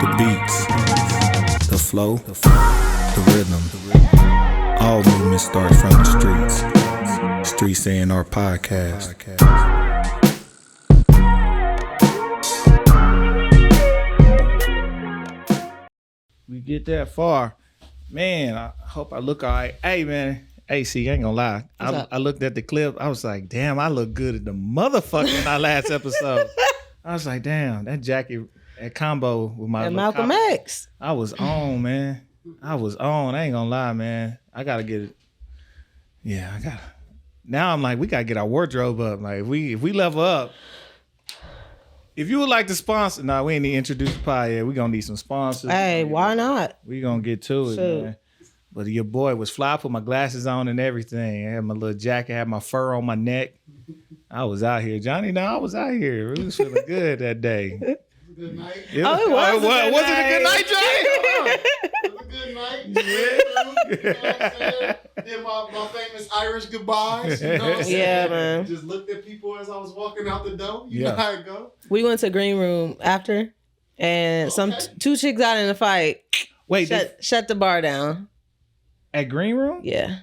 The beats, the flow, the rhythm. All movement starts from the streets. Streets A&R Podcast. We get that far. Man, I hope I look all right. Hey, man. Hey, see, I ain't gonna lie. I looked at the clip. I was like, damn, I look good at the motherfucker in our last episode. I was like, damn, that jacket, that combo with my Malcolm X. I was on, man. I was on. I ain't gonna lie, man. I gotta get it. Yeah, I gotta. Now I'm like, we gotta get our wardrobe up. Like, if we level up. If you would like to sponsor, we ain't need to introduce the pod yet. We gonna need some sponsors. Hey, why not? We gonna get to it, man. But your boy was fly. I put my glasses on and everything. I had my little jacket, had my fur on my neck. I was out here, Johnny. No, I was out here. We was feeling good that day. Good night. It was it a good night, Johnny? It was a good night. You know what I'm saying? Did my famous Irish goodbyes. You know what I'm saying? Yeah, man. Just looked at people as I was walking out the door. You know how it go. We went to green room after, and two chicks got in a fight. Wait, shut the bar down. At green room? Yeah.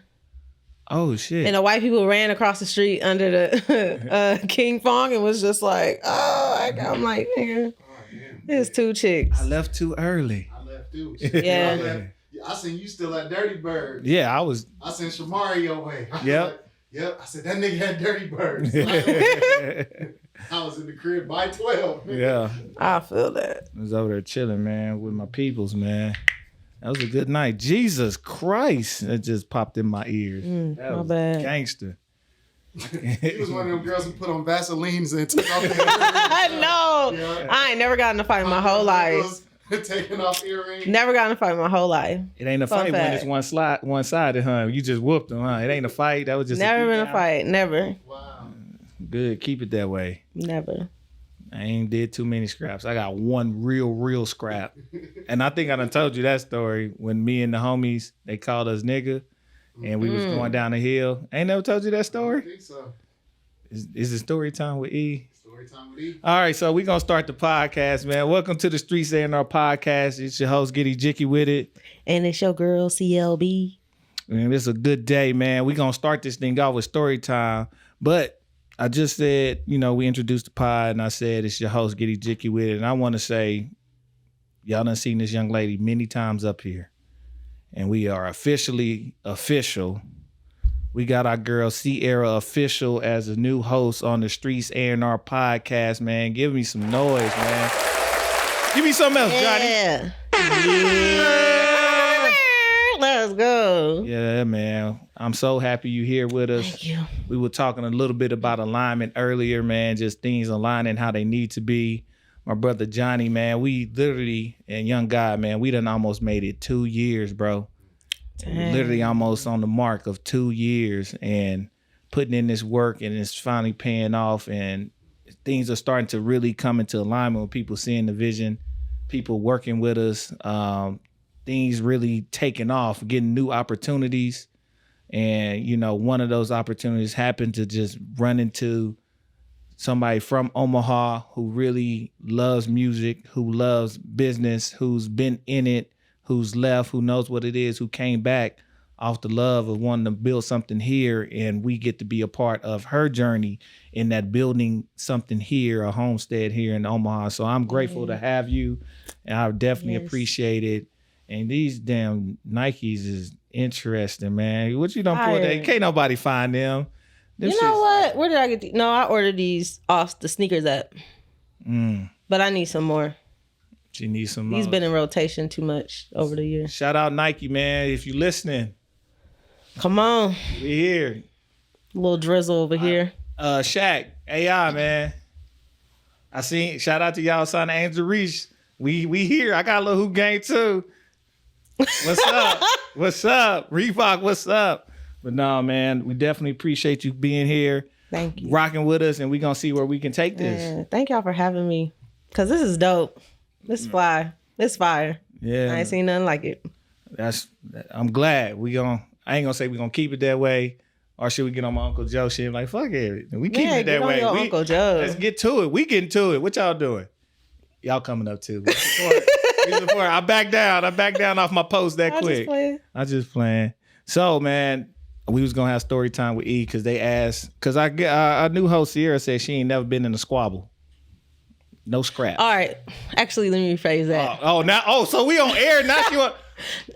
Oh shit! And the white people ran across the street under the King Fong and was just like, I'm like, nigga, there's two chicks. I left too early. I left too. Yeah. I seen you still at Dirty Bird. Yeah, I was. I sent Shamari your way. Yep. Yep. I said that nigga had Dirty Birds. I was in the crib by 12. Yeah. I feel that. I was over there chilling, man, with my peoples, man. That was a good night. Jesus Christ. That just popped in my ears. That my was bad. Gangster. He was one of them girls who put on Vaselines and took off their I know. Yeah. I ain't never gotten in a fight in my whole life. Taking off earrings. Never gotten in a fight in my whole life. It ain't a Fun fight fact. when it's one-sided, huh? You just whooped them, huh? It ain't a fight. That was just Never been beat a fight. Never. Wow. Good. Keep it that way. Never. I ain't did too many scraps. I got one real scrap. And I think I done told you that story when me and the homies, they called us nigga and we was going down the hill. Ain't never told you that I story? think so. Is it story time with E? Story time with E. All right, so we going to start the podcast, man. Welcome to the Streets A&R Podcast. It's your host, Getty Jicky with it. And it's your girl, CLB. And it's a good day, man. We going to start this thing off with story time. But I just said, we introduced the pod, and I said it's your host, Getty Jicky with it. And I want to say, y'all done seen this young lady many times up here. And we are officially official. We got our girl, Sierra Official, as a new host on the Streets A&R Podcast, man. Give me some noise, man. Give me something else, Johnny. Yeah. Let's go. Yeah, man. I'm so happy you're here with us. Thank you. We were talking a little bit about alignment earlier, man. Just things aligning how they need to be. My brother Johnny, man, we literally, and young guy, man, we done almost made it 2 years, bro. Dang. Literally almost on the mark of 2 years and putting in this work, and it's finally paying off, and things are starting to really come into alignment with people seeing the vision, people working with us, things really taking off, getting new opportunities. And, one of those opportunities happened to just run into somebody from Omaha who really loves music, who loves business, who's been in it, who's left, who knows what it is, who came back off the love of wanting to build something here. And we get to be a part of her journey in that building something here, a homestead here in Omaha. So I'm grateful to have you, and I definitely appreciate it. And these damn Nikes is interesting, man. What you done pull that? Can't nobody find them. You know what? Where did I get these? No, I ordered these off the sneakers app. But I need some more. She needs some more. He's been in rotation too much over the years. Shout out Nike, man. If you listening, come on. We here. A little drizzle over here. Shaq, AI, man. I seen, shout out to y'all son Angel Reach. We here. I got a little hoop game too. What's up? What's up? Reebok, what's up? But no, man, we definitely appreciate you being here. Thank you. Rocking with us, and we're going to see where we can take this. Yeah, thank y'all for having me. Because this is dope. This fly. It's fire. Yeah. I ain't seen nothing like it. I'm glad. I ain't going to say we're going to keep it that way. Or should we get on my Uncle Joe shit? Like, fuck it. We keep it that way. Uncle Joe. Let's get to it. We getting to it. What y'all doing? Y'all coming up too. I back down off my post that quick. I just playing. So, man, we was gonna have story time with E because they asked. Because I knew host Sierra said she ain't never been in a squabble. No scrap. All right. Actually, let me rephrase that. So we on air now. You want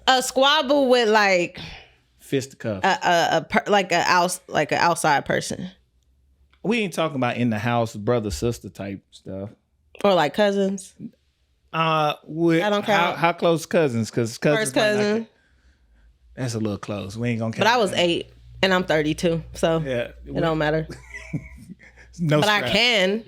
a squabble with like fisticuffs? Like an outside person. We ain't talking about in the house, brother, sister type stuff. Or like cousins. I don't count. How close cousins? Because first cousin. That's a little close. We ain't gonna count. But I was 8 and I'm 32, so it don't matter. No, but scrap. I can.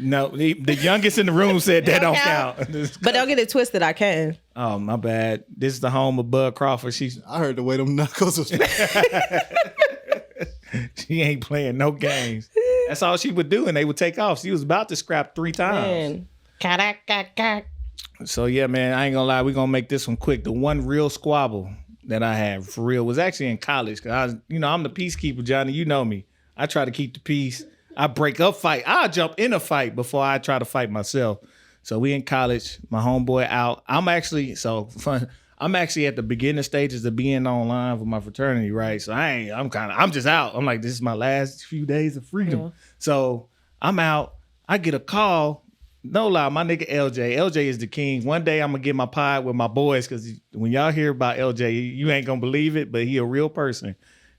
No, the youngest in the room said that don't count. But don't get it twisted. I can. Oh, my bad. This is the home of Bud Crawford. I heard the way them knuckles was. She ain't playing no games. That's all she would do, and they would take off. She was about to scrap 3 times. Man. So, yeah, man, I ain't gonna lie. We're gonna make this one quick. The one real squabble that I had, for real, was actually in college. Because I'm the peacekeeper, Johnny. You know me. I try to keep the peace. I break up fight. I'll jump in a fight before I try to fight myself. So we in college. My homeboy out. I'm actually at the beginning stages of being online with my fraternity, right? So I'm just out. I'm like, this is my last few days of freedom. Yeah. So I'm out. I get a call. No lie, my nigga LJ. LJ is the king. One day I'm gonna get my pod with my boys because when y'all hear about LJ, you ain't gonna believe it, but he a real person.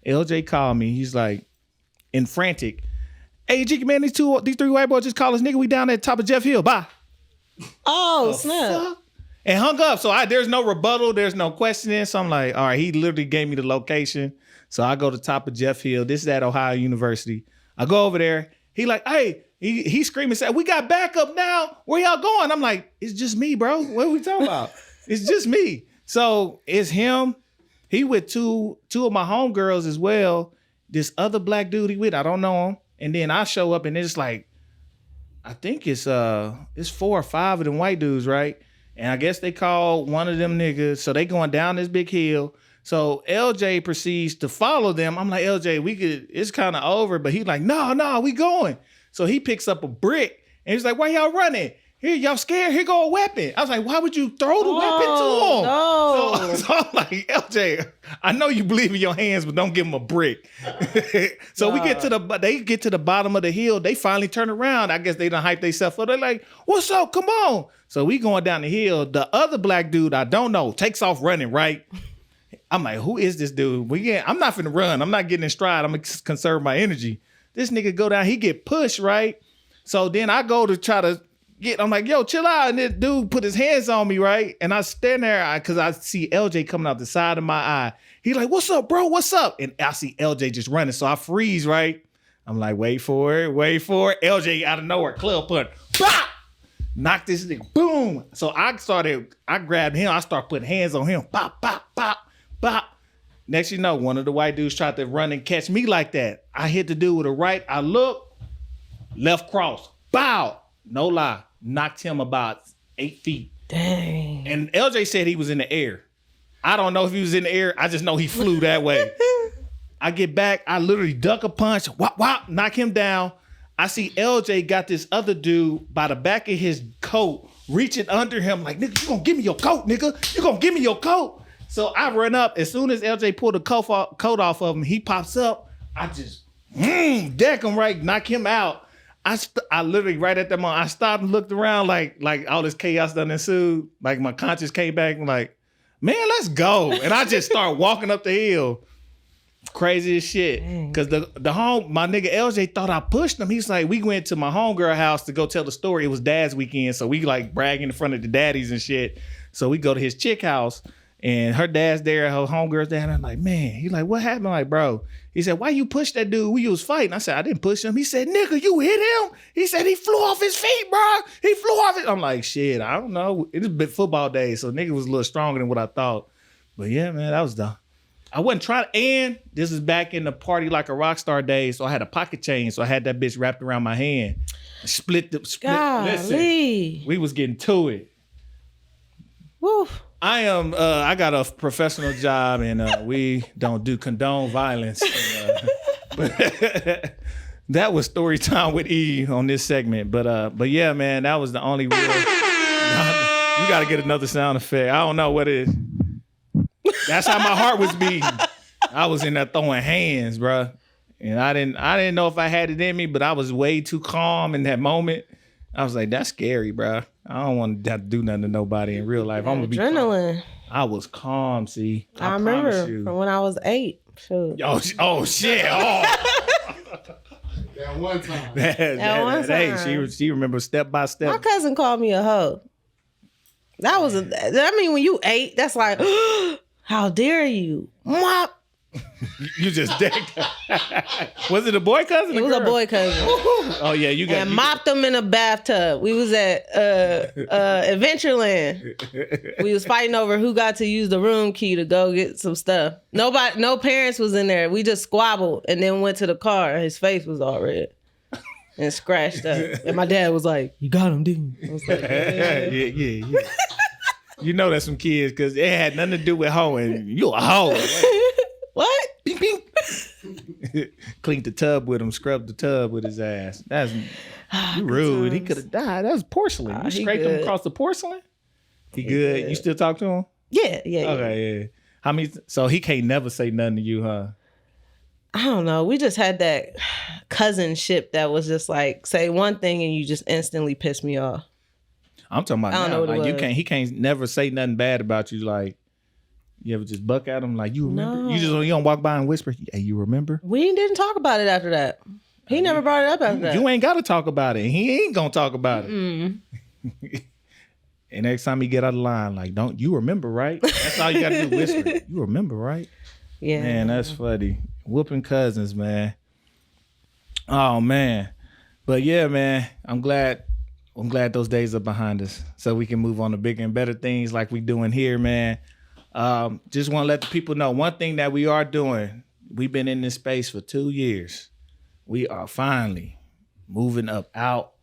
LJ called me. He's like, in frantic. Hey, Jiggy, man, these 3 white boys just called us, nigga. We down at the top of Jeff Hill. Bye. Oh, snap. Fuck? And hung up. So there's no rebuttal. There's no questioning. So I'm like, all right, he literally gave me the location. So I go to the top of Jeff Hill. This is at Ohio University. I go over there. He like, hey, he screaming, said, we got backup now. Where y'all going? I'm like, it's just me, bro. What are we talking about? It's just me. So it's him. He with two of my homegirls as well. This other black dude he with, I don't know him. And then I show up and it's like, I think it's 4 or 5 of them white dudes, right? And I guess they called one of them niggas. So they going down this big hill. So LJ proceeds to follow them. I'm like, LJ, it's kind of over. But he's like, no, we going. So he picks up a brick and he's like, why y'all running? Here, y'all scared? Here go a weapon. I was like, why would you throw the weapon to him? No. So I'm like, LJ, I know you believe in your hands, but don't give him a brick. So they get to the bottom of the hill. They finally turn around. I guess they done hype themselves up. They're like, what's up? Come on. So we going down the hill. The other black dude, I don't know, takes off running, right? I'm like, who is this dude? I'm not finna run. I'm not getting in stride. I'm gonna conserve my energy. This nigga go down, he get pushed, right? So then I go to try to I'm like, yo, chill out. And this dude put his hands on me, right? And I stand there because I see LJ coming out the side of my eye. He like, what's up, bro? What's up? And I see LJ just running. So I freeze, right? I'm like, wait for it. LJ out of nowhere, club punch. Bah! Knock this nigga, boom. So I grabbed him. I start putting hands on him. Bop, bop, bop, bop. Next you know, one of the white dudes tried to run and catch me like that. I hit the dude with a right. I look, left cross. Bow. No lie. Knocked him about 8 feet. Dang. And LJ said he was in the air. I don't know if he was in the air. I just know he flew that way. I get back. I literally duck a punch. Whop, whop, knock him down. I see LJ got this other dude by the back of his coat reaching under him like, nigga, you gonna give me your coat, nigga. You gonna give me your coat. So I run up. As soon as LJ pulled the coat off of him, he pops up. I just deck him right, knock him out. I literally right at that moment, I stopped and looked around like all this chaos done ensued. Like my conscience came back and like, man, let's go. And I just start walking up the hill. Crazy as shit. Because my nigga LJ thought I pushed him. He's like, we went to my homegirl house to go tell the story. It was dad's weekend. So we like bragging in front of the daddies and shit. So we go to his chick house and her dad's there, her homegirl's there. And I'm like, man, he's like, what happened? I'm like, bro, he said, why you push that dude? We was fighting. I said, I didn't push him. He said, nigga, you hit him? He said, he flew off his feet, bro. He flew off it. I'm like, shit, I don't know. It was been football days. So nigga was a little stronger than what I thought. But yeah, man, that was dumb. I wasn't trying to, and this is back in the party like a rock star days. So I had a pocket chain. So I had that bitch wrapped around my hand. Split. Listen, we was getting to it. Woo. I got a professional job and we don't condone violence. But that was story time with E on this segment. But yeah, man, that was the only real. You got to get another sound effect. I don't know what it is. That's how my heart was beating. I was in there throwing hands, bro. And I didn't know if I had it in me, but I was way too calm in that moment. I was like, that's scary, bro. I don't want to do nothing to nobody in real life. I'm gonna be adrenaline. Calm. I was calm, see. I remember from when I was 8. Shoot. Oh shit. Oh. That one time. That one time. Hey, she remembers step by step. My cousin called me a hoe. That was when you 8, that's like, how dare you? Mop. You just decked. Was it a boy cousin? It was a boy cousin. Oh yeah, you got. And mopped them in a bathtub. We was at Adventureland. We was fighting over who got to use the room key to go get some stuff. No parents was in there. We just squabbled and then went to the car. His face was all red and scratched up. And my dad was like, "You got him, didn't you?" I was like, yeah. You know that's some kids because it had nothing to do with hoeing. You a hoe. What? Bing, bing. Cleaned the tub with him, scrubbed the tub with his ass. That's you rude. He could have died. That was porcelain. You scraped him across the porcelain? He good. Good. You still talk to him? Yeah. Okay, yeah. How many? So he can't never say nothing to you, huh? I don't know. We just had that cousinship that was just like, say one thing and you just instantly piss me off. I'm talking about I don't now. know what Like he can't never say nothing bad about you. Like you ever just buck at him like you remember? No. You don't walk by and whisper, "Hey, you remember?" We didn't talk about it after that. He never brought it up after that. You ain't got to talk about it. He ain't gonna talk about it. And next time he get out of line, like, don't you remember, right? That's all you got to do. Whisper. You remember, right? Yeah. Man, that's funny. Whooping cousins, man. Oh man, but yeah, man. I'm glad those days are behind us, so we can move on to bigger and better things like we doing here, man. Just want to let the people know one thing that we are doing. We've been in this space for 2 years. We are finally moving up out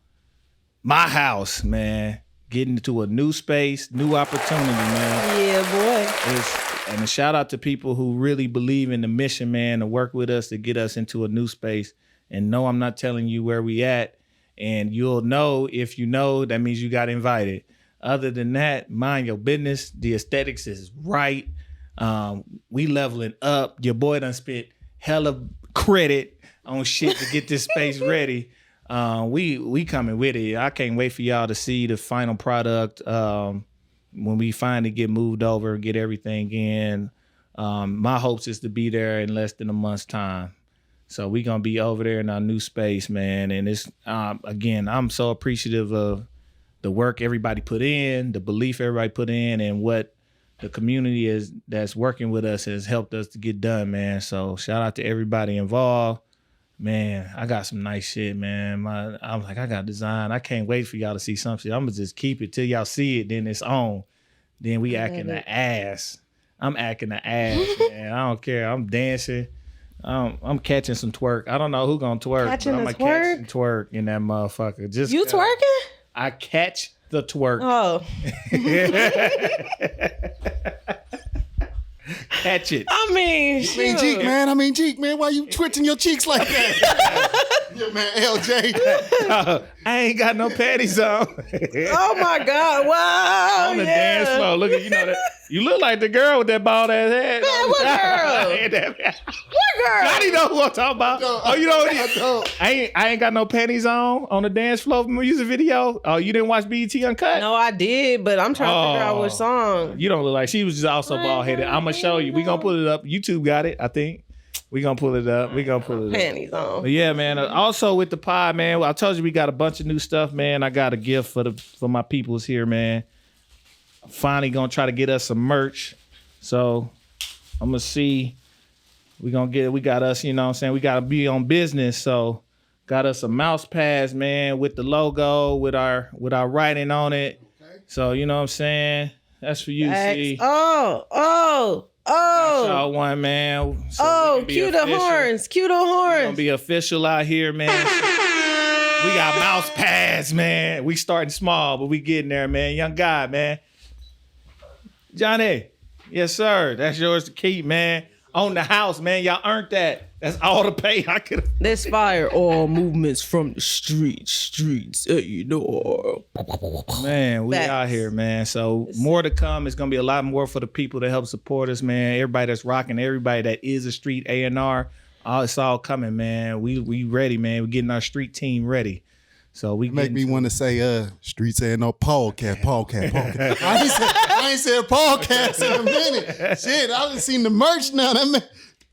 my house, man. Getting into a new space, new opportunity, man. Yeah, boy. And a shout out to people who really believe in the mission, man, to work with us to get us into a new space. And no, I'm not telling you where we at. And you'll know if you know, that means you got invited. Other than that, mind your business. The aesthetics is right. We leveling up. Your boy done spent hella credit on shit to get this space ready. We coming with it. I can't wait for y'all to see the final product when we finally get moved over, get everything in. My hopes is to be there in less than a month's time. So we gonna be over there in our new space, man. And it's again, I'm so appreciative of the work everybody put in, the belief everybody put in, and what the community is that's working with us has helped us to get done, man. So shout out to everybody involved. Man, I got some nice shit, man. I'm like, I got design. I can't wait for y'all to see some shit. I'm gonna just keep it till y'all see it, then it's on. Then we acting the ass. I'm acting the ass, man. I don't care. I'm dancing. I'm catching some twerk. I don't know who gonna twerk, Catching but I'm the gonna catch some twerk in that motherfucker. Just You twerking? I catch the twerk. Oh. Catch it. I mean, shoot. Jeek, man, why you twitching your cheeks like that? Yeah, man, LJ. I ain't got no panties on. Oh my God! Wow! On the dance floor. Look at that. You look like the girl with that bald ass head. Man, what girl? What girl? Johnny know who I'm talking about. No, You know don't. I ain't got no panties on the dance floor from a music video. Oh, you didn't watch BET Uncut? No, I did, but I'm trying to figure out which song. You don't look like she was just also bald headed. I'm gonna show you. We gonna pull it up. YouTube got it, I think. We gonna pull it up. Panties on. But yeah, man. Also with the pod, man. I told you we got a bunch of new stuff, man. I got a gift for my peoples here, man. I'm finally gonna try to get us some merch. So I'm gonna see. We got us, you know what I'm saying? We gotta be on business. So got us some mouse pads, man, with the logo, with our writing on it. Okay. So you know what I'm saying? That's for you, see. Oh. That's y'all one, man. So cue the horns. Cue the horns. Gonna be official out here, man. We got mouse pads, man. We starting small, but we getting there, man. Young guy, man. Johnny. Yes, sir. That's yours to keep, man. on the house, man. Y'all earned that. That's all the pay I could. Let's fire all movements from the streets, you know. Man, we Facts. out here, man. So more to come. It's gonna be a lot more for the people that help support us, man. Everybody that's rocking, everybody that is a street A&R. It's all coming, man. We ready, man. We're getting our street team ready. So we Make me want to say Streets A&R Podcast. I ain't said podcast in a minute. Shit, I done seen the merch now. That man,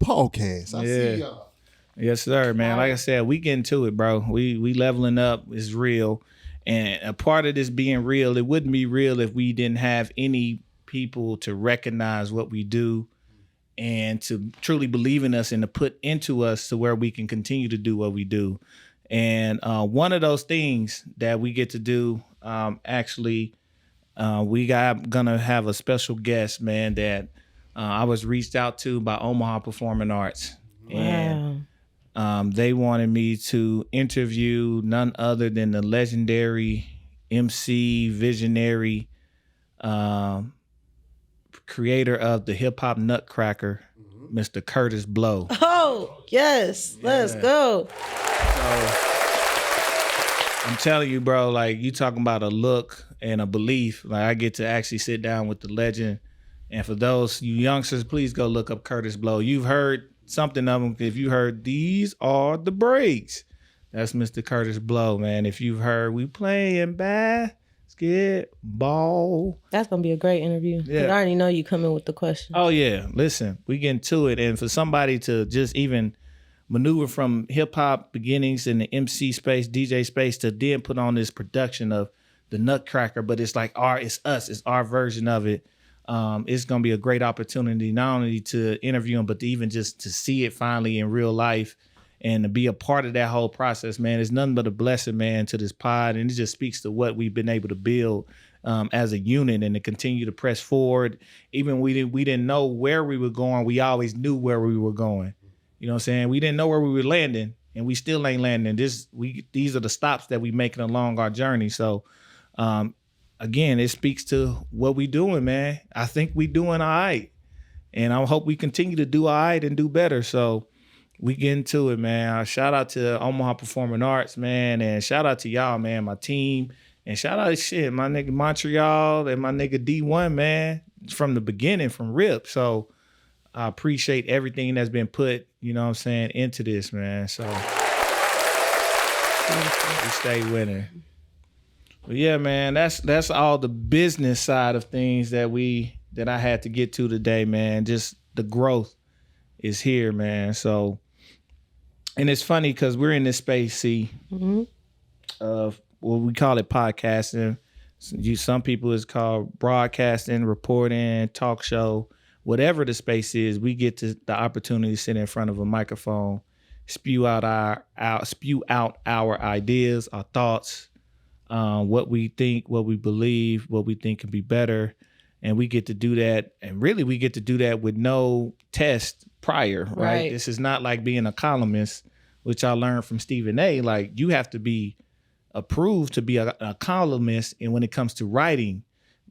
podcast. I see y'all. Yes, sir, man. Like I said, we getting to it, bro. We leveling up. It's real. And a part of this being real, it wouldn't be real if we didn't have any people to recognize what we do and to truly believe in us and to put into us to where we can continue to do what we do. And one of those things that we get to do, we gonna have a special guest, man, that I was reached out to by Omaha Performing Arts. Wow. And they wanted me to interview none other than the legendary MC, visionary, creator of the hip hop Nutcracker, Mr. Curtis Blow. Oh, yes. Let's go. So, I'm telling you, bro, like you talking about a look and a belief. Like I get to actually sit down with the legend. And for those you youngsters, please go look up Curtis Blow. You've heard something of him. If you heard These Are the Breaks, that's Mr. Curtis Blow, man. If you've heard We Playing Basketball, That's going to be a great interview. Yeah. I already know you coming with the question. oh yeah, listen, we getting to it. And for somebody to just even maneuver from hip hop beginnings in the MC space, DJ space, to then put on this production of the Nutcracker, but it's like it's us, it's our version of it. It's gonna be a great opportunity not only to interview him, but to even just to see it finally in real life and to be a part of that whole process, man. It's nothing but a blessing, man, to this pod, and it just speaks to what we've been able to build as a unit and to continue to press forward. Even we didn't know where we were going, we always knew where we were going. You know what I'm saying? We didn't know where we were landing, and we still ain't landing. These are the stops that we making along our journey. So, again, it speaks to what we doing, man. I think we doing all right, and I hope we continue to do all right and do better. So, we get into it, man. Shout out to Omaha Performing Arts, man, and shout out to y'all, man, my team, and shout out to my nigga Montreal and my nigga D1, man, from the beginning, from RIP. So. I appreciate everything that's been put, you know what I'm saying, into this, man. So we stay winning. But yeah, man, that's all the business side of things that I had to get to today, man. Just the growth is here, man. So, and it's funny because we're in this space, of what we call it podcasting. Some people it's called broadcasting, reporting, talk show. Whatever the space is, we get to the opportunity to sit in front of a microphone, spew out our ideas, our thoughts, what we think, what we believe, what we think can be better. And we get to do that. And really, we get to do that with no test prior, right? This is not like being a columnist, which I learned from Stephen A. Like, you have to be approved to be a columnist. And when it comes to writing,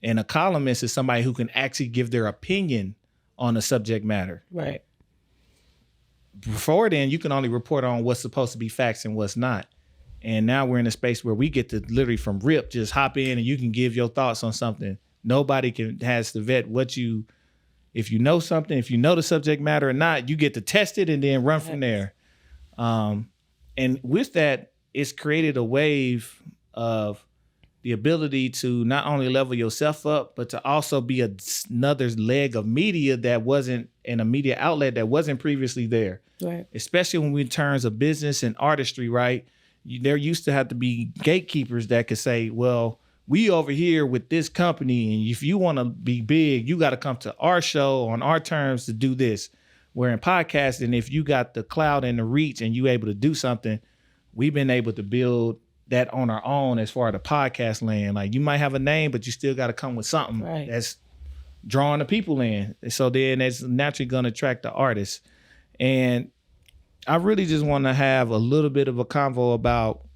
and a columnist is somebody who can actually give their opinion on a subject matter. Right. Before then, you can only report on what's supposed to be facts and what's not. And now we're in a space where we get to literally from rip, just hop in and you can give your thoughts on something. Nobody has to vet if you know something, if you know the subject matter or not, you get to test it and then run from there. And with that, it's created a wave of the ability to not only level yourself up, but to also be another leg of media that wasn't in a media outlet that wasn't previously there. Right. Especially when we in terms of business and artistry, right? There used to have to be gatekeepers that could say, well, we over here with this company, and if you want to be big, you got to come to our show on our terms to do this. Where in podcasting, if you got the clout and the reach and you able to do something, we've been able to build that on our own as far as the podcast land. Like, you might have a name, but you still got to come with something that's drawing the people in. So then it's naturally going to attract the artists. And I really just want to have a little bit of a convo about,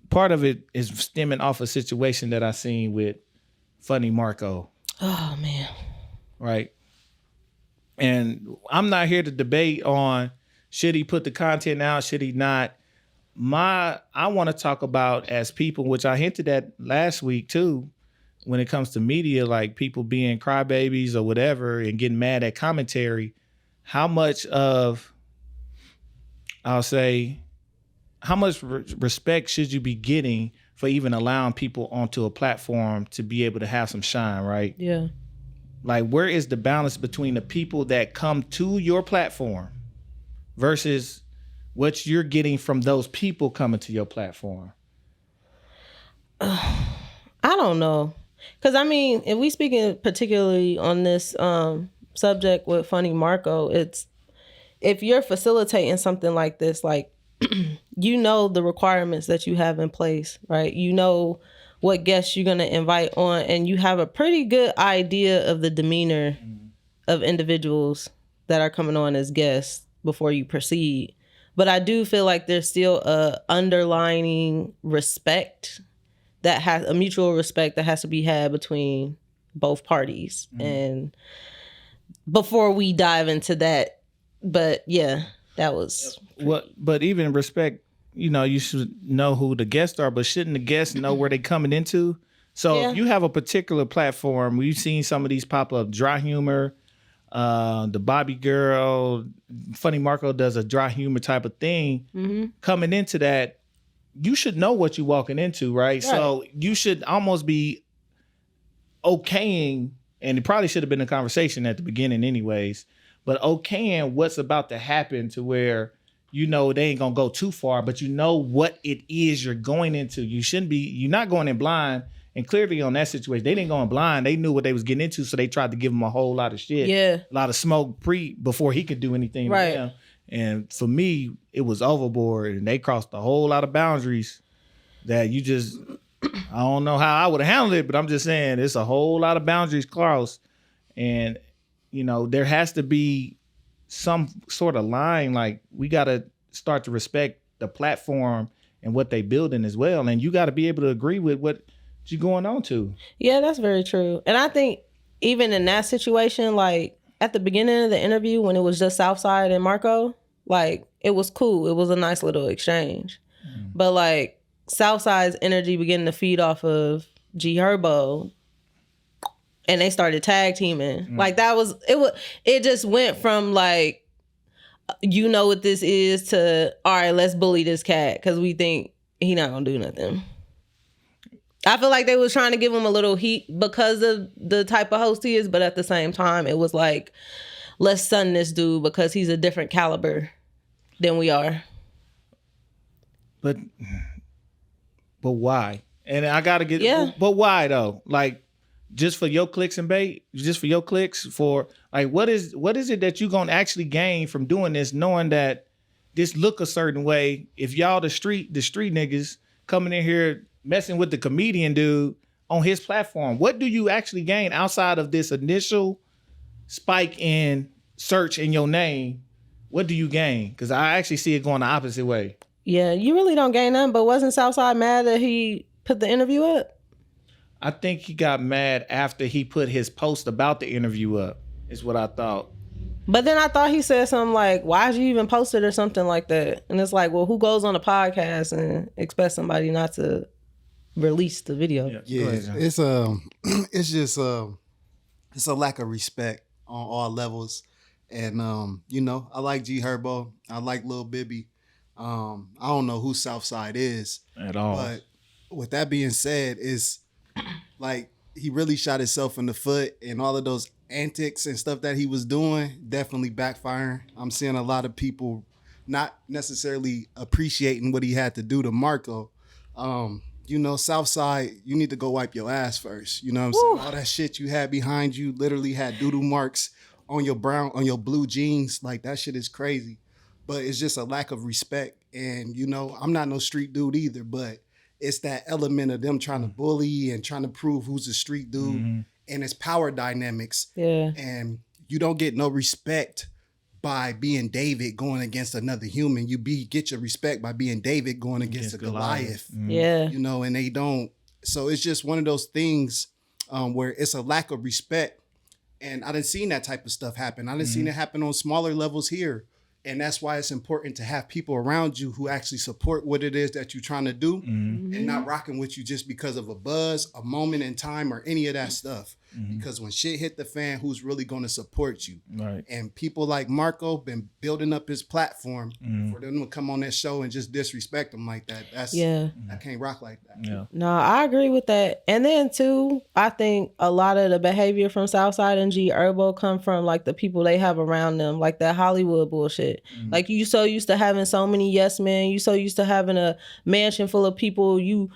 part of it is stemming off a situation that I seen with Funny Marco. Oh, man. Right. And I'm not here to debate on should he put the content out, should he not. I want to talk about as people, which I hinted at last week too, when it comes to media, like people being crybabies or whatever and getting mad at commentary, how much respect should you be getting for even allowing people onto a platform to be able to have some shine, right? Yeah. Like, where is the balance between the people that come to your platform versus what you're getting from those people coming to your platform? I don't know. Because, I mean, if we speaking particularly on this subject with Funny Marco, it's if you're facilitating something like this, like, you know the requirements that you have in place, right? You know what guests you're going to invite on, and you have a pretty good idea of the demeanor of individuals that are coming on as guests before you proceed. But I do feel like there's still a underlining respect that has a mutual respect that has to be had between both parties. And before we dive into that, but yeah, that was but even respect, you know, you should know who the guests are, but shouldn't the guests know where they're coming into? So if you have a particular platform, we've seen some of these pop up, dry humor, the Bobby Girl, Funny Marco does a dry humor type of thing. Coming into that, you should know what you're walking into, right? So you should almost be okaying, and it probably should have been a conversation at the beginning anyways, but okaying what's about to happen to where you know they ain't gonna go too far, but you know what it is you're going into. You're not going in blind. And clearly on that situation, they didn't go in blind. They knew what they was getting into, so they tried to give him a whole lot of shit. Yeah. A lot of smoke before he could do anything to them. And for me, it was overboard, and they crossed a whole lot of boundaries that you just, I don't know how I would have handled it, but I'm just saying it's a whole lot of boundaries crossed. And, you know, there has to be some sort of line, like we got to start to respect the platform and what they building as well. And you got to be able to agree with what you're going on to. Yeah, that's very true. And I think even in that situation, like at the beginning of the interview when it was just Southside and Marco, like it was cool. It was a nice little exchange. But like Southside's energy began to feed off of G Herbo, and they started tag teaming. Like it just went from like, you know what this is, to all right, let's bully this cat because we think he not gonna do nothing. I feel like they was trying to give him a little heat because of the type of host he is, but at the same time, it was like, let's sun this dude because he's a different caliber than we are. But why? And I gotta get, but why though? Like, just for your clicks and bait? Just for your clicks? For like, what is it that you gonna actually gain from doing this, knowing that this look a certain way? If y'all the street niggas coming in here messing with the comedian dude on his platform, what do you actually gain outside of this initial spike in search in your name? What do you gain? Because I actually see it going the opposite way. Yeah, you really don't gain nothing, but wasn't Southside mad that he put the interview up? I think he got mad after he put his post about the interview up, is what I thought. But then I thought he said something like, why'd you even post it or something like that? And it's like, well, who goes on a podcast and expects somebody not to release the video? Yeah, it's just it's a lack of respect on all levels. And you know, I like G Herbo, I like Lil Bibby. I don't know who Southside is at all. But with that being said, is like he really shot himself in the foot, and all of those antics and stuff that he was doing definitely backfiring. I'm seeing a lot of people not necessarily appreciating what he had to do to Marco. You know, Southside, you need to go wipe your ass first. You know what I'm saying? All that shit you had behind you literally had doodle marks on your blue jeans. Like, that shit is crazy. But it's just a lack of respect. And, you know, I'm not no street dude either, but it's that element of them trying to bully and trying to prove who's a street dude. And it's power dynamics. Yeah. And you don't get no respect by being David going against another human. You get your respect by being David going against a Goliath. Yeah. You know, and they don't. So it's just one of those things where it's a lack of respect. And I done seen that type of stuff happen. I done seen it happen on smaller levels here. And that's why it's important to have people around you who actually support what it is that you're trying to do and not rocking with you just because of a buzz, a moment in time, or any of that stuff. Because when shit hit the fan, who's really going to support you? Right. And people like Marco been building up his platform for them to come on that show and just disrespect him like that. I can't rock like that. Yeah. No, I agree with that. And then too, I think a lot of the behavior from Southside and G Herbo come from like the people they have around them, like that Hollywood bullshit. Like you so used to having so many yes men, you so used to having a mansion full of people, you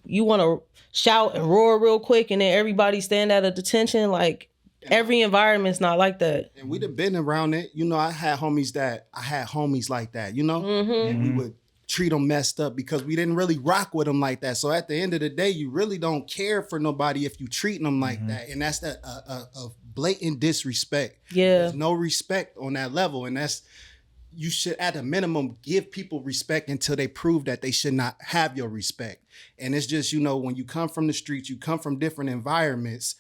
want to shout and roar real quick and then everybody stand at attention. Like every environment's not like that. And we'd have been around it. You know, I had homies like that, you know? And we would treat them messed up because we didn't really rock with them like that. So at the end of the day, you really don't care for nobody if you treating them like that. And that's that a blatant disrespect. Yeah. There's no respect on that level. And you should at a minimum give people respect until they prove that they should not have your respect. And it's just, you know, when you come from the streets, you come from different environments.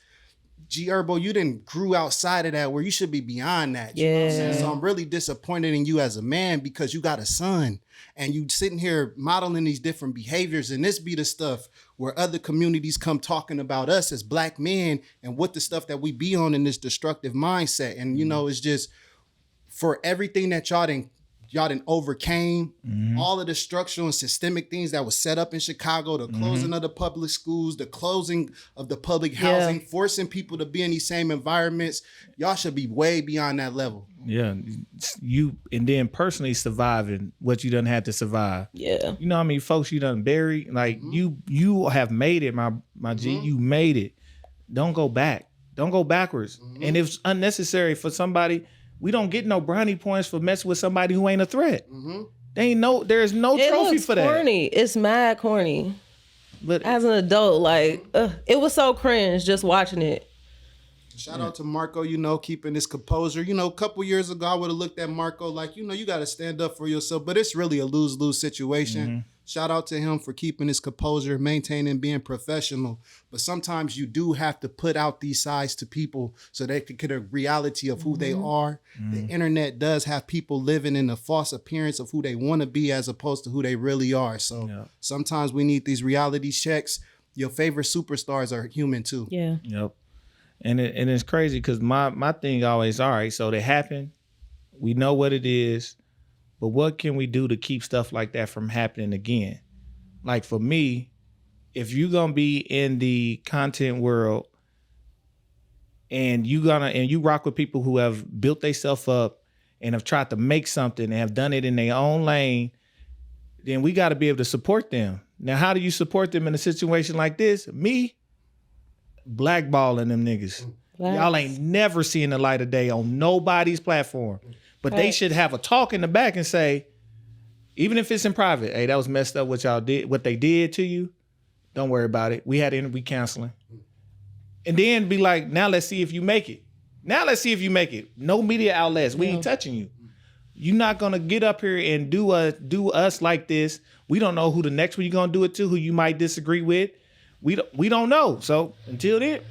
G Herbo, you didn't grew outside of that where you should be beyond that. You know what I'm saying? So I'm really disappointed in you as a man because you got a son and you sitting here modeling these different behaviors, and this be the stuff where other communities come talking about us as black men and what the stuff that we be on in this destructive mindset. And, you know, it's just for everything that y'all done overcame, all of the structural and systemic things that was set up in Chicago, the closing of the public schools, the closing of the public housing, forcing people to be in these same environments. Y'all should be way beyond that level. Yeah. And then personally surviving what you done had to survive. Yeah. You know how many folks you done buried? Like you have made it, my G. You made it. Don't go back. Don't go backwards. And if it's unnecessary for somebody, we don't get no brownie points for messing with somebody who ain't a threat. There's no trophy for that. Corny. It's mad corny. But as an adult, like it was so cringe just watching it. Shout out to Marco, you know, keeping his composure. You know, a couple years ago, I would have looked at Marco like, you know, you got to stand up for yourself. But it's really a lose-lose situation. Shout out to him for keeping his composure, maintaining, being professional. But sometimes you do have to put out these sides to people so they can get a reality of who they are. The internet does have people living in a false appearance of who they want to be as opposed to who they really are. So sometimes we need these reality checks. Your favorite superstars are human too. Yeah. Yep. And it's crazy because my thing always, all right, so they happen. We know what it is. But what can we do to keep stuff like that from happening again? Like for me, if you're gonna be in the content world and you rock with people who have built themselves up and have tried to make something and have done it in their own lane, then we got to be able to support them. Now, how do you support them in a situation like this? Me blackballing them niggas. Y'all ain't never seen the light of day on nobody's platform. But they should have a talk in the back and say, even if it's in private, hey, that was messed up what y'all did, what they did to you. Don't worry about it. We had interview counseling. And then be like, now let's see if you make it. Now let's see if you make it. No media outlets. We ain't touching you. You're not gonna get up here and do us like this. We don't know who the next one you're gonna do it to, who you might disagree with. We don't know. So until then,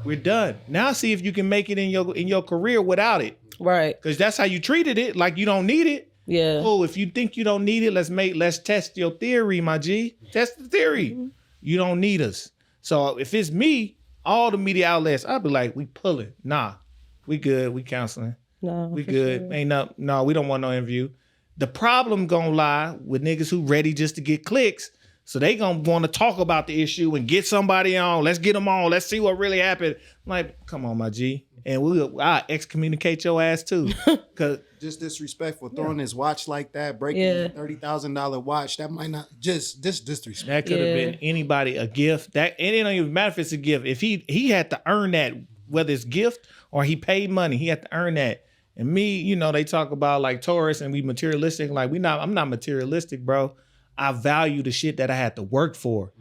we're done. Now see if you can make it in your career without it. Right. Because that's how you treated it. Like you don't need it. Yeah. Oh, if you think you don't need it, let's test your theory, my G. Test the theory. You don't need us. So if it's me, all the media outlets, I'll be like, we pulling. Nah, we good. We counseling. No, we good. Sure. No, we don't want no interview. The problem gonna lie with niggas who ready just to get clicks. So they gonna want to talk about the issue and get somebody on. Let's get them on. Let's see what really happened. I'm like, come on, my G. And I'll excommunicate your ass too. Cause just disrespectful. Throwing his watch like that, breaking a $30,000 watch. That might not just disrespect. That could have been anybody a gift. That and it don't even matter if it's a gift. If he had to earn that, whether it's gift or he paid money, he had to earn that. And me, you know, they talk about like tourists and we materialistic. Like I'm not materialistic, bro. I value the shit that I had to work for.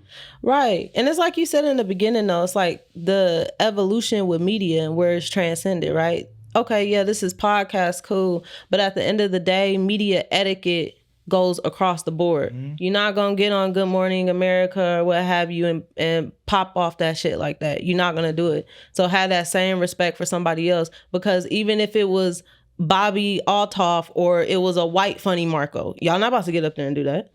Right. And it's like you said in the beginning, though, it's like the evolution with media and where it's transcended, right? Okay, yeah, this is podcast, cool. But at the end of the day, media etiquette goes across the board. You're not gonna get on Good Morning America or what have you and pop off that shit like that. You're not gonna do it. So have that same respect for somebody else, because even if it was Bobby Altoff or it was a white Funny Marco, y'all not about to get up there and do that.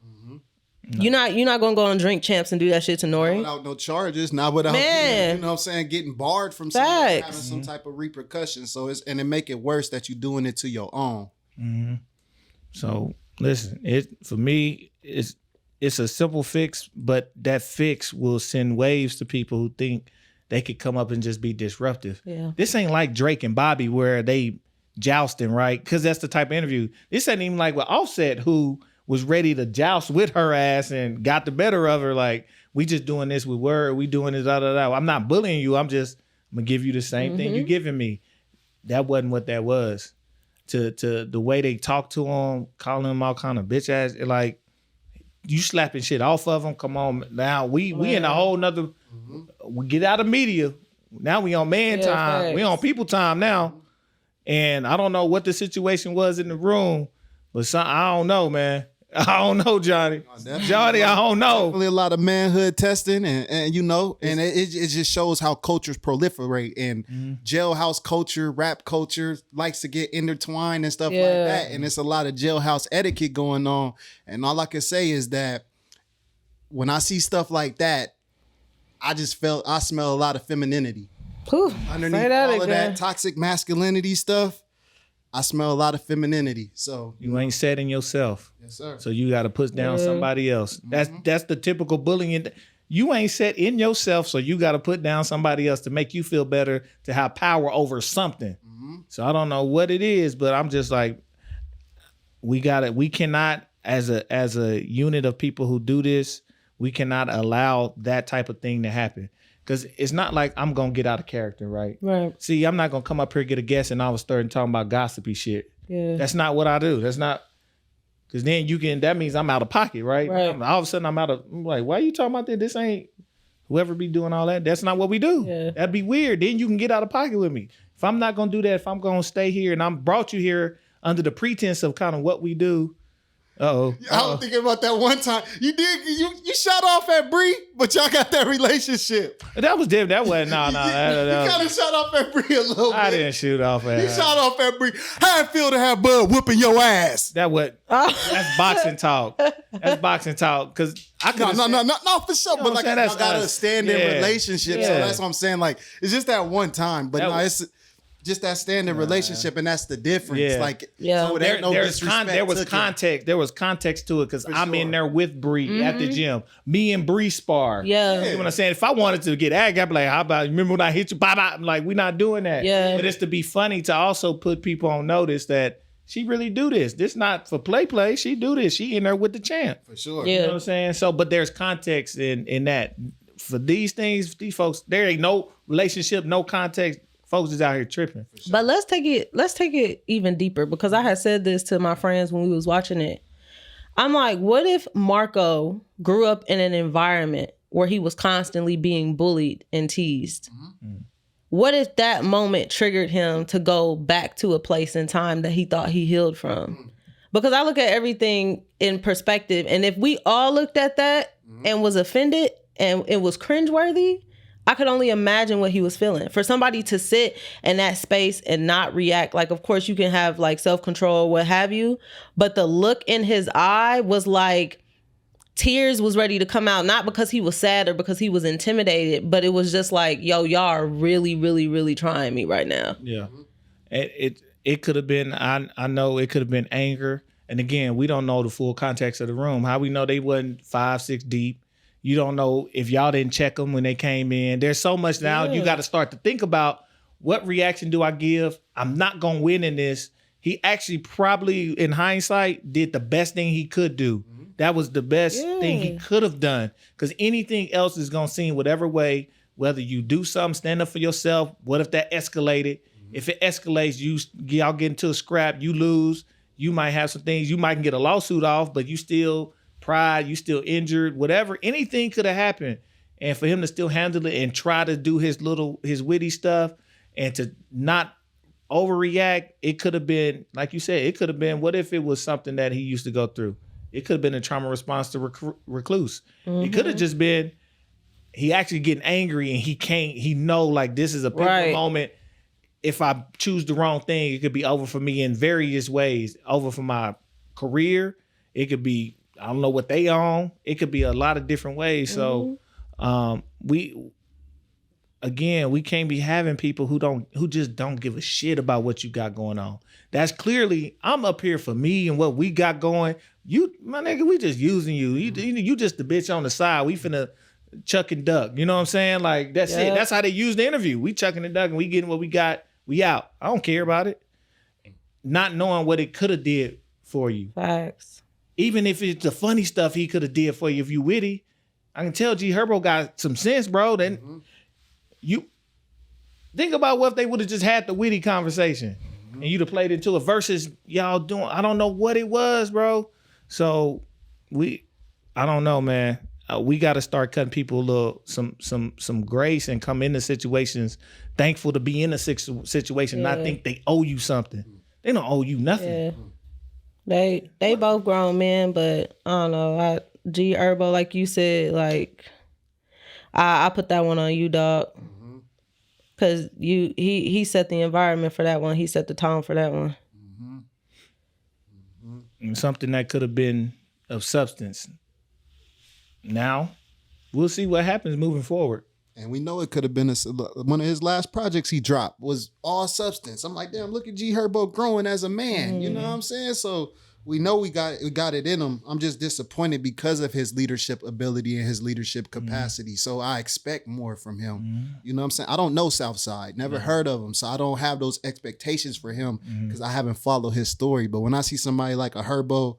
No. You're not gonna go on Drink Champs and do that shit to Nori. Not without no charges, not without Man. you know what I'm saying, getting barred from somebody, having some type of repercussion. So it make it worse that you're doing it to your own. So listen, for me, it's a simple fix, but that fix will send waves to people who think they could come up and just be disruptive. Yeah. This ain't like Drake and Bobby where they jousting, right? Because that's the type of interview. This ain't even like with Offset, who was ready to joust with her ass and got the better of her. Like, we just doing this with word. We doing this, da. I'm not bullying you. I'm gonna give you the same thing you giving me. That wasn't what that was. To the way they talk to him, calling him all kind of bitch ass, like, you slapping shit off of him. Come on, now we in a whole nother. We get out of media. Now we on man time. Thanks. We on people time now. And I don't know what the situation was in the room, but I don't know, man. I don't know, Johnny. Johnny, I don't know. Definitely a lot of manhood testing, and you know, and it just shows how cultures proliferate, and jailhouse culture, rap culture likes to get intertwined and stuff like that, and it's a lot of jailhouse etiquette going on. And all I can say is that when I see stuff like that, I smell a lot of femininity. Whew, underneath all of that toxic masculinity stuff. I smell a lot of femininity. So you ain't setting yourself. Yes, sir. So you got to put down somebody else. That's the typical bullying. You ain't set in yourself, so you got to put down somebody else to make you feel better, to have power over something. So I don't know what it is, but I'm just like, we cannot, as a unit of people who do this, we cannot allow that type of thing to happen. Because it's not like I'm going to get out of character, right? Right. See, I'm not going to come up here, get a guest, and all of a sudden talking about gossipy shit. Yeah. That's not what I do. That's not, because then that means I'm out of pocket, right? All of a sudden I'm like, why are you talking about that? This ain't, whoever be doing all that, that's not what we do. Yeah. That'd be weird. Then you can get out of pocket with me. If I'm not going to do that, if I'm going to stay here and I'm brought you here under the pretense of kind of what we do. I was thinking about that one time. You shot off at Bree, but y'all got that relationship. That was different. That wasn't, no. You kind of shot off at Bree a little bit. I didn't shoot off at her. You shot off at Bree. How it feel to have Bud whooping your ass? That's boxing talk. That's boxing talk. Because I could No, for sure. You know But like, I y'all got a standing relationship. So that's what I'm saying. Like, it's just that one time. But it's just that standing relationship, and that's the difference. Yeah. Like, so there was context. There was context to it because I'm in there with Bree at the gym. Me and Bree spar. Yeah. You know what I'm saying? If I wanted to get ag, I'd be like, how about, remember when I hit you? Bye bye. I'm like, we're not doing that. Yeah. But it's to be funny to also put people on notice that she really do this. This not for play. She do this. She in there with the champ. For sure. Yeah. You know what I'm saying? So, but there's context in that. For these things, these folks, there ain't no relationship, no context. Folks is out here tripping. Sure. But let's take it even deeper, because I had said this to my friends when we was watching it. I'm like, what if Marco grew up in an environment where he was constantly being bullied and teased? What if that moment triggered him to go back to a place in time that he thought he healed from? Because I look at everything in perspective, and if we all looked at that and was offended and it was cringeworthy, I could only imagine what he was feeling. For somebody to sit in that space and not react, like, of course you can have like self-control, what have you, but the look in his eye was like tears was ready to come out, not because he was sad or because he was intimidated, but it was just like, yo, y'all are really, really, really trying me right now. Yeah. It could have been, I know it could have been anger. And again, we don't know the full context of the room. How we know they wasn't 5-6 deep? You don't know if y'all didn't check them when they came in. There's so much now. You got to start to think about, what reaction do I give? I'm not going to win in this. He actually probably, in hindsight, did the best thing he could do. That was the best thing he could have done. Because anything else is going to seem whatever way, whether you do something, stand up for yourself. What if that escalated? If it escalates, y'all get into a scrap, you lose. You might have some things. You might get a lawsuit off, but you still... pride, you still injured, whatever, anything could have happened. And for him to still handle it and try to do his witty stuff and to not overreact, it could have been, like you said, it could have been, what if it was something that he used to go through? It could have been a trauma response to recluse. It could have just been he actually getting angry and he know like this is a pivotal moment. If I choose the wrong thing, it could be over for me in various ways. Over for my career. It could be, I don't know what they own. It could be a lot of different ways. So we can't be having people who just don't give a shit about what you got going on. That's clearly, I'm up here for me and what we got going. You, my nigga, we just using you. You just the bitch on the side. We finna chuck and duck. You know what I'm saying? Like, that's it. That's how they use the interview. We chucking and ducking. We getting what we got. We out. I don't care about it. Not knowing what it could have did for you. Facts. Even if it's the funny stuff he could have did for you if you witty. I can tell G Herbo got some sense, bro. Then you think about what if they would have just had the witty conversation and you'd have played into it versus y'all doing, I don't know what it was, bro. So I don't know, man. We got to start cutting people a little, some grace and come into situations thankful to be in a situation, not think they owe you something. They don't owe you nothing. Yeah. They both grown men, but I don't know. G Herbo, like you said, like I put that one on you, dog. Cause he set the environment for that one. He set the tone for that one. And something that could have been of substance. Now, we'll see what happens moving forward. And we know it could have been one of his last projects he dropped was all substance. I'm like, damn, look at G Herbo growing as a man. You know what I'm saying? So we know we got it in him. I'm just disappointed because of his leadership ability and his leadership capacity. So I expect more from him. You know what I'm saying? I don't know Southside, never heard of him. So I don't have those expectations for him because I haven't followed his story. But when I see somebody like a Herbo,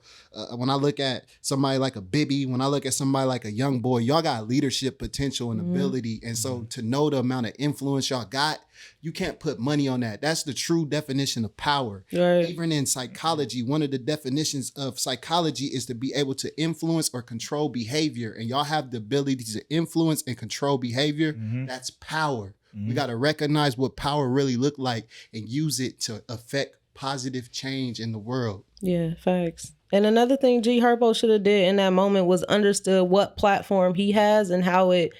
when I look at somebody like a Bibby, when I look at somebody like a young boy, y'all got leadership potential and ability. And so to know the amount of influence y'all got, you can't put money on that. That's the true definition of power. Right. Even in psychology, one of the definitions of psychology is to be able to influence or control behavior. And y'all have the ability to influence and control behavior. That's power. We got to recognize what power really look like and use it to affect positive change in the world. Yeah, facts. And another thing G Herbo should have did in that moment was understood what platform he has and how it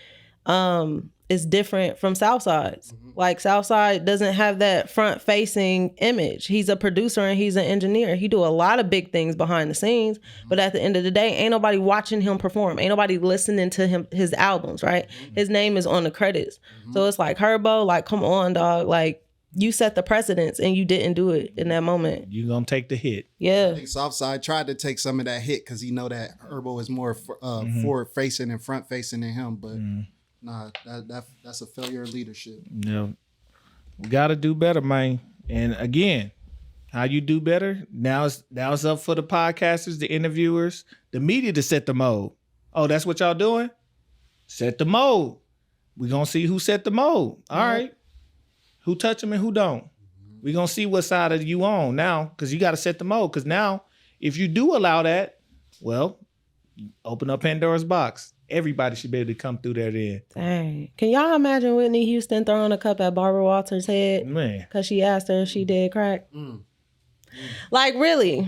is different from Southside's. Like Southside doesn't have that front facing image. He's a producer and he's an engineer. He do a lot of big things behind the scenes, but at the end of the day, ain't nobody watching him perform. Ain't nobody listening to his albums, right? His name is on the credits. So it's like, Herbo, like, come on, dog. Like, you set the precedence and you didn't do it in that moment. You gonna take the hit. Yeah. I think Southside tried to take some of that hit because he know that Herbo is more forward facing and front facing than him, but nah, that's a failure of leadership. Yeah. We gotta do better, man. And again, how you do better? Now it's up for the podcasters, the interviewers, the media to set the mode. Oh, that's what y'all doing? Set the mode. We gonna see who set the mode. All right. Who touch them and who don't. We gonna see what side of you on now, because you gotta set the mode. Because now, if you do allow that, well, open up Pandora's box. Everybody should be able to come through there then. Dang. Can y'all imagine Whitney Houston throwing a cup at Barbara Walters' head? Man. Because she asked her if she did crack? Like, really?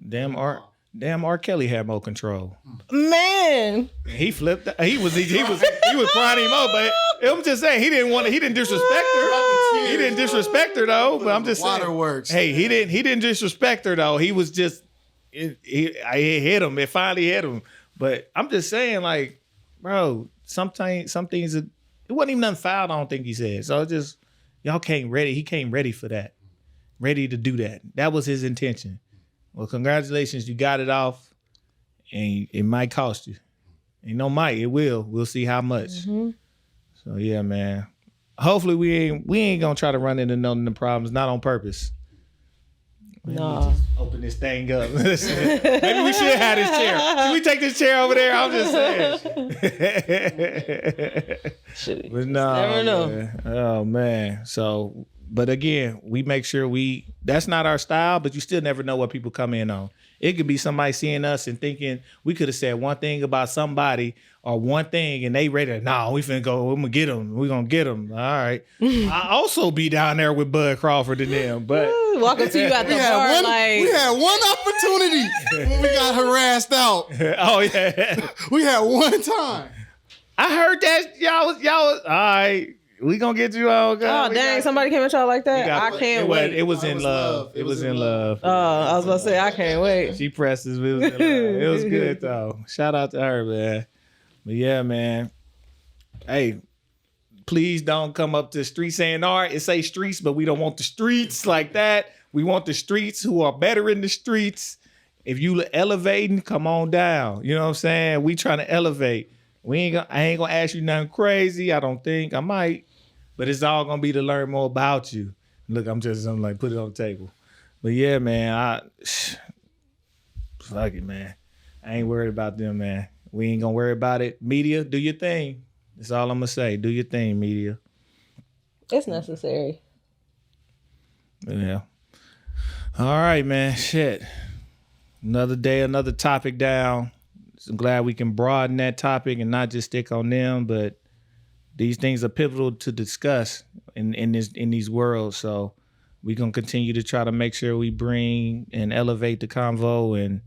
Damn R. Kelly had more control. Man. He flipped. He was crying him out, but I'm just saying he didn't disrespect her. He didn't disrespect her though. But I'm just saying. Waterworks. Hey, he didn't disrespect her though. He was just it hit him. It finally hit him. But I'm just saying, like, bro, some things it wasn't even nothing foul, I don't think he said. So it just y'all came ready. He came ready for that. Ready to do that. That was his intention. Well, congratulations, you got it off, and it might cost you. Ain't no might, it will. We'll see how much. So yeah, man. Hopefully we ain't gonna try to run into none of the problems, not on purpose. No. Open this thing up. Maybe we should have this chair. Can we take this chair over there? I'm just saying. But no, never know. Man. Oh man. So But again, we make sure that's not our style, but you still never know what people come in on. It could be somebody seeing us and thinking we could have said one thing about somebody or one thing and they ready to, nah, we finna go, we're gonna get them. We're gonna get them. All right. I also be down there with Bud Crawford and them, but. Walking to you at the bar we had one opportunity when we got harassed out. Oh, yeah. We had one time. I heard that y'all was, all right. We gonna get you on. Oh, dang, somebody came at y'all like that? I can't wait. It was in love. It was in love. Oh, I was about to say, I can't wait. She presses. It was in love. It was good, though. Shout out to her, man. But yeah, man. Hey, please don't come up to Streets A&R. It say streets, but we don't want the streets like that. We want the streets who are better in the streets. If you elevating, come on down. You know what I'm saying? We trying to elevate. I ain't gonna ask you nothing crazy. I don't think. I might. But it's all gonna be to learn more about you. Look, I'm like, put it on the table. But yeah, man, fuck it, man. I ain't worried about them, man. We ain't gonna worry about it. Media, do your thing. That's all I'm gonna say. Do your thing, media. It's necessary. Yeah. All right, man. Shit. Another day, another topic down. I'm glad we can broaden that topic and not just stick on them, but these things are pivotal to discuss in these worlds. So we're gonna continue to try to make sure we bring and elevate the convo and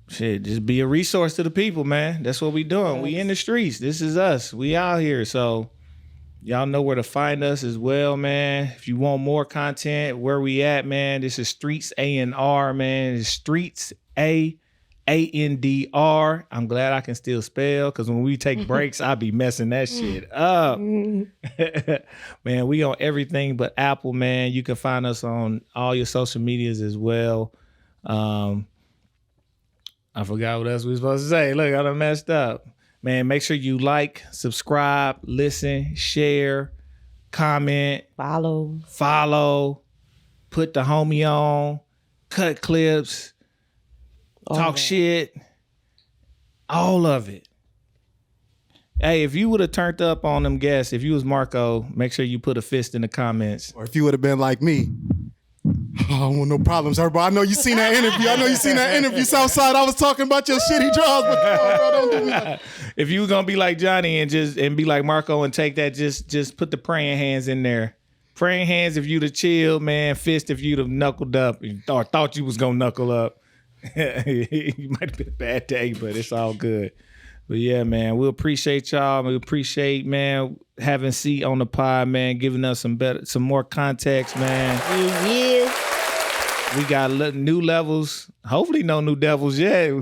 shit, just be a resource to the people, man. That's what we doing. We in the streets. This is us. We out here. So y'all know where to find us as well, man. If you want more content, where we at, man, this is Streets A&R, man. It's Streets A&R. I'm glad I can still spell because when we take breaks, I be messing that shit up. Man, we on everything but Apple, man. You can find us on all your social medias as well. I forgot what else we were supposed to say. Look, I done messed up. Man, make sure you like, subscribe, listen, share, comment, follow, put the homie on, cut clips, talk shit, all of it. Hey, if you would have turned up on them guests, if you was Marco, make sure you put a fist in the comments. Or if you would have been like me. I don't want no problems, Herbo. I know you seen that interview. Southside. I was talking about your shitty draws, but come on, bro, don't do me like that. If you were gonna be like Johnny and be like Marco and take that, just put the praying hands in there. Praying hands if you'd have chilled, man. Fist if you'd have knuckled up or thought you was gonna knuckle up. It might have been a bad day, but it's all good. But yeah, man, we appreciate y'all. We appreciate, man, having C on the pod, man, giving us some more context, man. Yeah. We got new levels. Hopefully no new devils yet.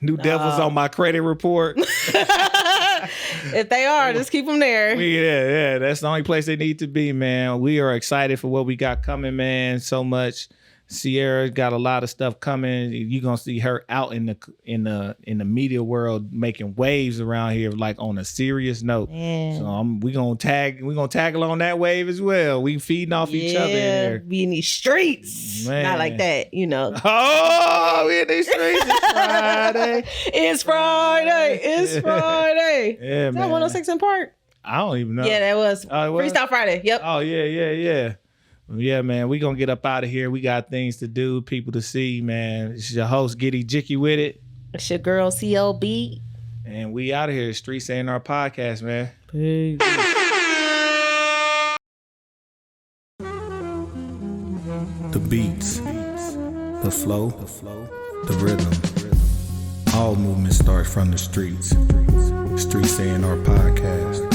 New devils on my credit report. If they are, just keep them there. Yeah. That's the only place they need to be, man. We are excited for what we got coming, man. So much. Sierra got a lot of stuff coming. You're gonna see her out in the media world making waves around here, like on a serious note. Yeah. So we gonna tag along that wave as well. We feeding off each other in there. Be in these streets. Man. Not like that, you know. Oh, we in these streets. It's Friday. It's Friday. Yeah, Is man. that 106 in Park? I don't even know. Yeah, that was. Freestyle Friday. Yep. Oh, yeah. Yeah, man, we gonna get up out of here. We got things to do, people to see, man. This is your host, Giddy Jicky with it. It's your girl, CLB. And we out of here. Streets A&R Podcast, man. Peace. The beats, the flow, the rhythm. All movement starts from the streets. Streets A&R Podcast.